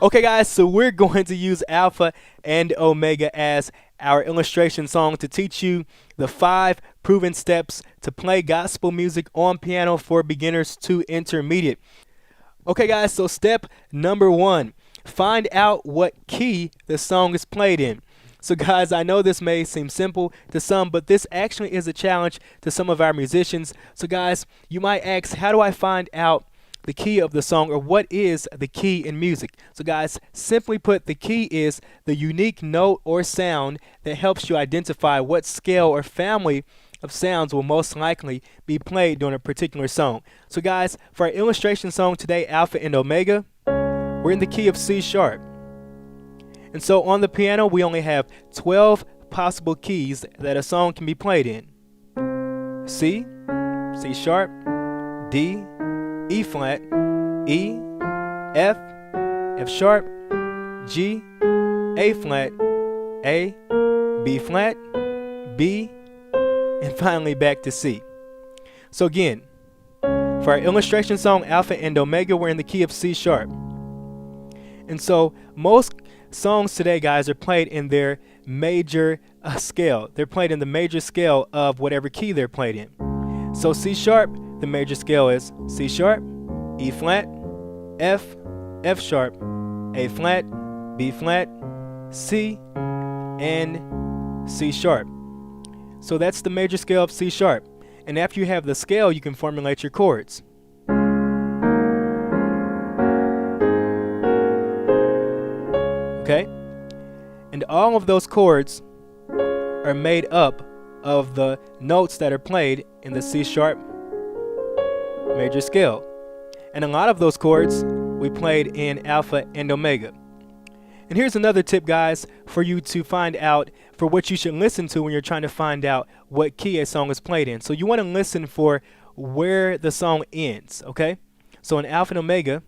Okay, guys, so we're going to use Alpha and Omega as our illustration song to teach you the 5 proven steps to play gospel music on piano for beginners to intermediate. Okay, guys, so step number 1, find out what key the song is played in. So guys, I know this may seem simple to some, but this actually is a challenge to some of our musicians. So guys, you might ask, how do I find out the key of the song, or what is the key in music? So guys, simply put, the key is the unique note or sound that helps you identify what scale or family of sounds will most likely be played during a particular song. So guys, for our illustration song today, Alpha and Omega, we're in the key of C sharp. And so on the piano, we only have 12 possible keys that a song can be played in. C, C sharp, D, E flat, E, F, F sharp, G, A flat, A, B flat, B, and finally back to C. So again, for our illustration song Alpha and Omega, we're in the key of C sharp. And so most songs today, guys, are played in their major scale. They're played in the major scale of whatever key they're played in. So C sharp, the major scale is C sharp, E flat, F, F sharp, A flat, B flat, C, and C sharp. So that's the major scale of C sharp. And after you have the scale, you can formulate your chords. Okay? And all of those chords are made up of the notes that are played in the C sharp major scale. And a lot of those chords we played in Alpha and Omega. And here's another tip, guys, for you to find out for what you should listen to when you're trying to find out what key a song is played in. So you want to listen for where the song ends, okay? So in Alpha and Omega,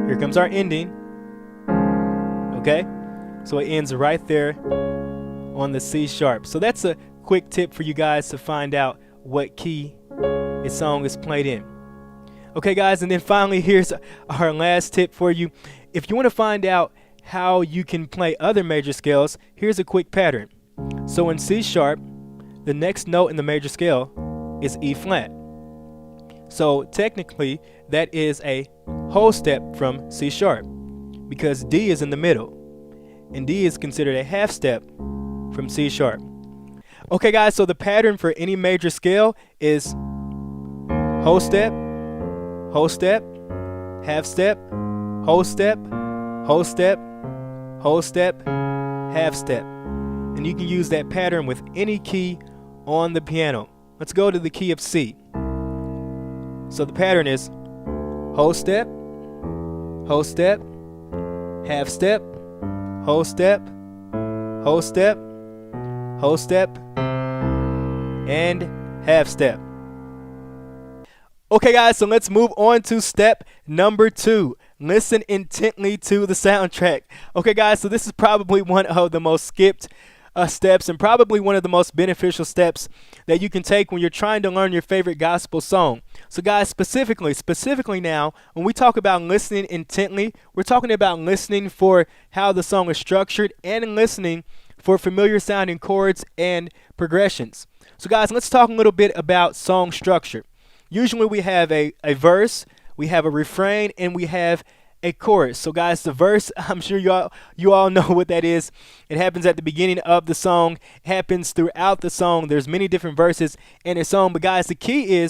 here comes our ending, okay? So it ends right there on the C sharp. So that's a quick tip for you guys to find out what key a song is played in. Okay, guys, and then finally, here's our last tip for you. If you want to find out how you can play other major scales, here's a quick pattern. So in C sharp, the next note in the major scale is E flat. So technically, that is a whole step from C sharp because D is in the middle, and D is considered a half step from C sharp. Okay, guys, so the pattern for any major scale is whole step, half step, whole step, whole step, whole step, half step. And you can use that pattern with any key on the piano. Let's go to the key of C. So the pattern is whole step, half step, whole step, whole step, whole step, and half step. Okay, guys, so let's move on to step number 2. Listen intently to the soundtrack. Okay, guys, so this is probably one of the most skipped steps and probably one of the most beneficial steps that you can take when you're trying to learn your favorite gospel song. So guys, specifically now, when we talk about listening intently, we're talking about listening for how the song is structured and listening for familiar sounding chords and progressions. So guys, let's talk a little bit about song structure. Usually we have a verse, we have a refrain, and we have a chorus. So guys, the verse, I'm sure you all know what that is. It happens at the beginning of the song. It happens throughout the song. There's many different verses in a song. But guys, the key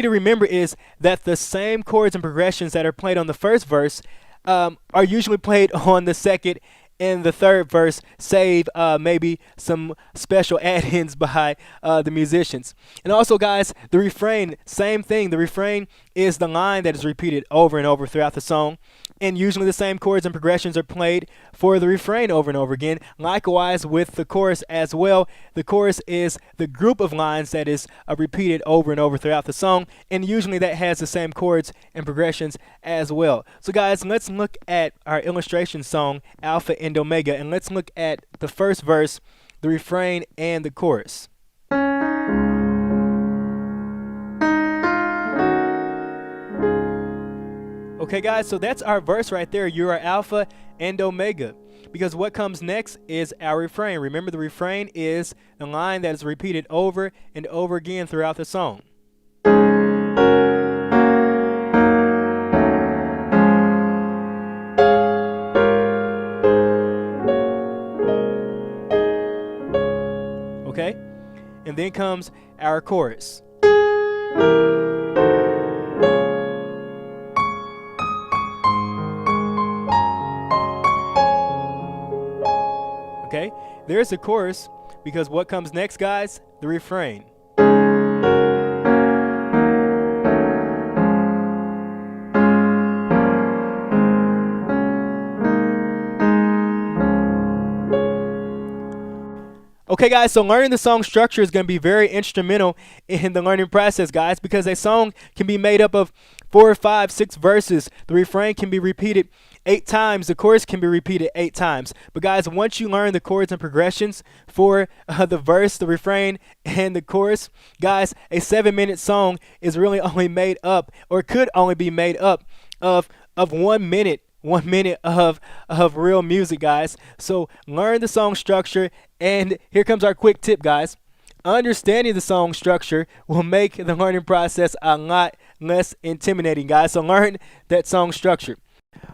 to remember is that the same chords and progressions that are played on the first verse are usually played on the second and the third verse, save maybe some special add-ins by the musicians. And also, guys, the refrain, same thing. The refrain is the line that is repeated over and over throughout the song. And usually the same chords and progressions are played for the refrain over and over again. Likewise with the chorus as well. The chorus is the group of lines that is repeated over and over throughout the song, and usually that has the same chords and progressions as well. So guys, let's look at our illustration song, Alpha and Omega, and let's look at the first verse, the refrain, and the chorus. Okay guys, so that's our verse right there. You are Alpha and Omega. Because what comes next is our refrain. Remember, the refrain is the line that is repeated over and over again throughout the song. Okay? And then comes our chorus. Okay, there's the chorus, because what comes next, guys? The refrain. Okay guys, so learning the song structure is going to be very instrumental in the learning process, guys, because a song can be made up of 4, 5, 6 verses. The refrain can be repeated 8 times. The chorus can be repeated 8 times. But guys, once you learn the chords and progressions for the verse, the refrain, and the chorus, guys, a 7-minute song is really only made up, or could only be made up of 1 minute. 1 minute of real music, guys. So learn the song structure, and here comes our quick tip, guys. Understanding the song structure will make the learning process a lot less intimidating, guys. So learn that song structure.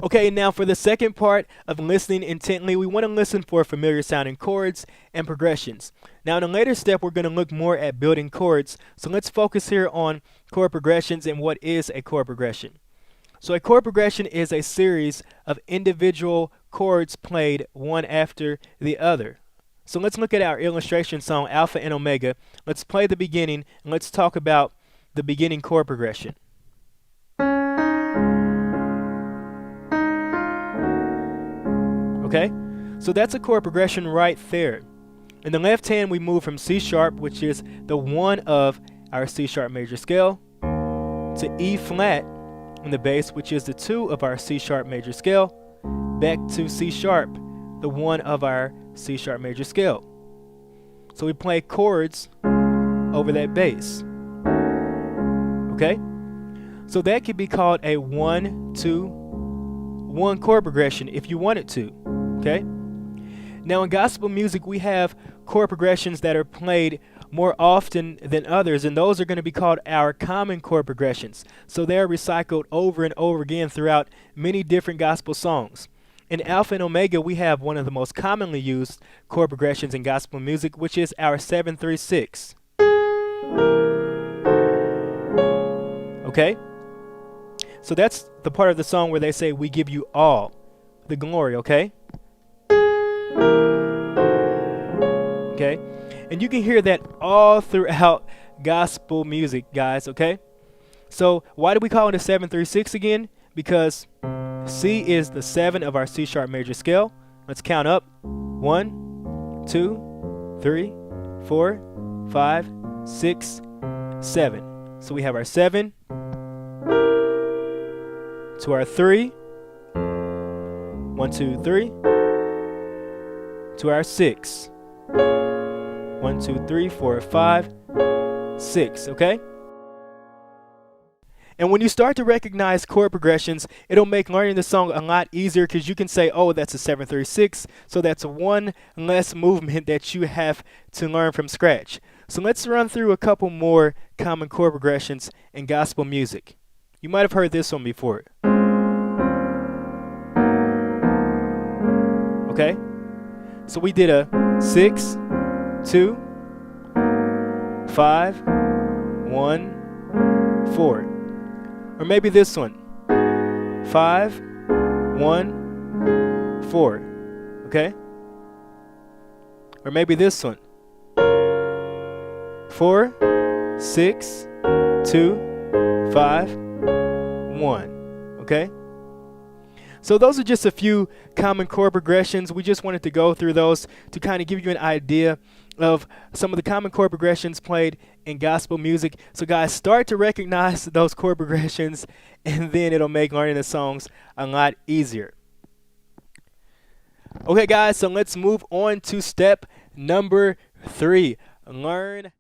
Okay, now for the second part of listening intently, we want to listen for familiar sounding chords and progressions. Now in a later step, we're going to look more at building chords. So let's focus here on chord progressions and what is a chord progression. So a chord progression is a series of individual chords played one after the other. So let's look at our illustration song, Alpha and Omega. Let's play the beginning, and let's talk about the beginning chord progression. Okay, so that's a chord progression right there. In the left hand, we move from C sharp, which is the 1 of our C sharp major scale, to E flat in the bass, which is the 2 of our C sharp major scale, back to C sharp, the 1 of our C sharp major scale. So we play chords over that bass. Okay? So that could be called a 1-2-1 chord progression if you wanted to. Okay? Now in gospel music, we have chord progressions that are played more often than others, and those are going to be called our common chord progressions. So they're recycled over and over again throughout many different gospel songs. In Alpha and Omega, we have one of the most commonly used chord progressions in gospel music, which is our 7-3-6. Okay? So that's the part of the song where they say, "We give you all the glory," okay? Okay? And you can hear that all throughout gospel music, guys, okay? So why do we call it a 7-3-6 again? Because C is the 7 of our C sharp major scale. Let's count up. 1, 2, 3, 4, 5, 6, 7. So we have our 7 to our 3. 1, 2, 3. To our 6. 1, 2, 3, 4, 5, 6, okay? And when you start to recognize chord progressions, it'll make learning the song a lot easier, because you can say, oh, that's a 7-3-6, so that's one less movement that you have to learn from scratch. So let's run through a couple more common chord progressions in gospel music. You might have heard this one before. Okay? So we did a 6, 2, 5, 1, 4. Or maybe this one. 5, 1, 4. Okay? Or maybe this one. 4, 6, 2, 5, 1. Okay? So those are just a few common chord progressions. We just wanted to go through those to kind of give you an idea of some of the common chord progressions played in gospel music. So guys, start to recognize those chord progressions, and then it'll make learning the songs a lot easier. Okay guys, so let's move on to step number 3. Learn